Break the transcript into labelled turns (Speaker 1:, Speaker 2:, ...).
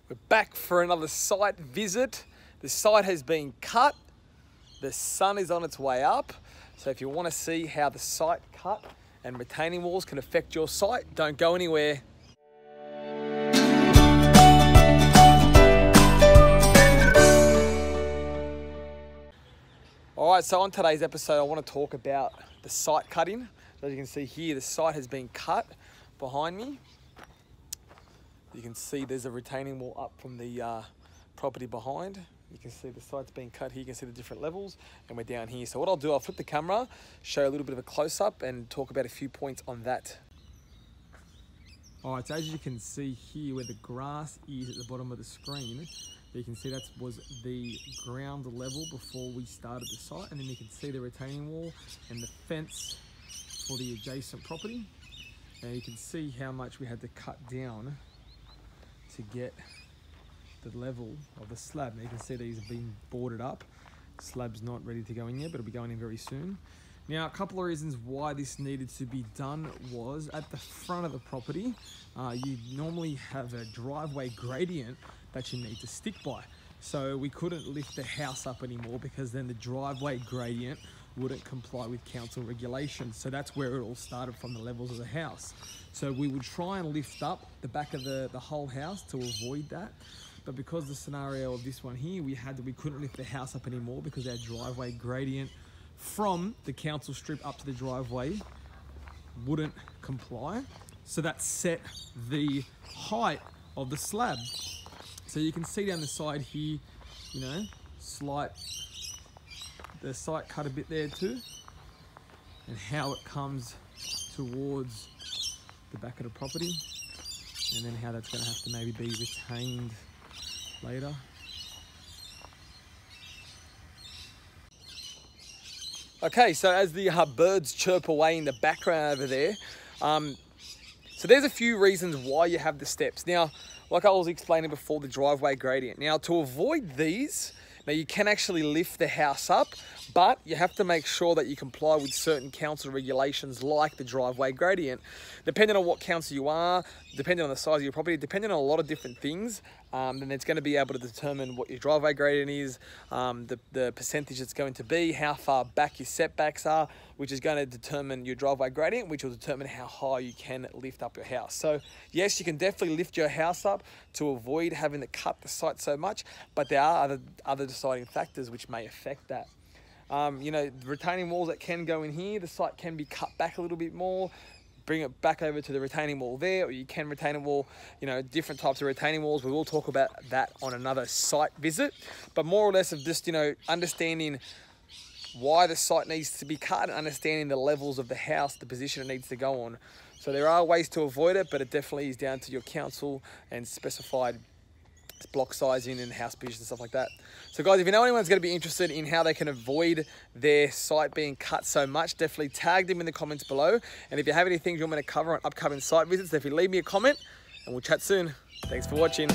Speaker 1: We're back for another site visit. The site has been cut. The sun is on its way up. So if you want to see how the site cut and retaining walls can affect your site, don't go anywhere. All right, so on today's episode, I want to talk about the site cutting. As you can see here, the site has been cut behind me. You can see there's a retaining wall up from the property behind. You can see the site's been cut here. You can see the different levels, and we're down here. So what I'll do, I'll flip the camera, show a little bit of a close-up and talk about a few points on that. All right, so as you can see here where the grass is at the bottom of the screen, you can see that was the ground level before we started the site, and then you can see the retaining wall and the fence for the adjacent property. And you can see how much we had to cut down to get the level of the slab. Now you can see these have been boarded up. Slab's not ready to go in yet, but it'll be going in very soon. Now, a couple of reasons why this needed to be done was at the front of the property, you normally have a driveway gradient that you need to stick by. So we couldn't lift the house up anymore because then the driveway gradient wouldn't comply with council regulations. So that's where it all started, from the levels of the house. So we would try and lift up the back of the whole house to avoid that. But because the scenario of this one here, we couldn't lift the house up anymore because our driveway gradient from the council strip up to the driveway wouldn't comply. So that set the height of the slab. So you can see down the side here, you know, the site cut a bit there too, and how it comes towards the back of the property, and then how that's going to have to maybe be retained later. Okay, so as the birds chirp away in the background over there, so there's a few reasons why you have the steps. Now, like I was explaining before, the driveway gradient. Now, to avoid these, now you can actually lift the house up, but you have to make sure that you comply with certain council regulations like the driveway gradient. Depending on what council you are, depending on the size of your property, depending on a lot of different things, then it's going to be able to determine what your driveway gradient is, the percentage it's going to be, how far back your setbacks are, which is going to determine your driveway gradient, which will determine how high you can lift up your house. So yes, you can definitely lift your house up to avoid having to cut the site so much, but there are other deciding factors which may affect that. You know, retaining walls that can go in here, the site can be cut back a little bit more, bring it back over to the retaining wall there, or you can retaining wall, you know, different types of retaining walls. We will talk about that on another site visit, but more or less of just, you know, understanding why the site needs to be cut and understanding the levels of the house, the position it needs to go on. So there are ways to avoid it, but it definitely is down to your council and specified block sizing and house position and stuff like that. So guys, if you know anyone's going to be interested in how they can avoid their site being cut so much, definitely tag them in the comments below. And if you have any things you want me to cover on upcoming site visits, definitely leave me a comment and we'll chat soon. Thanks for watching.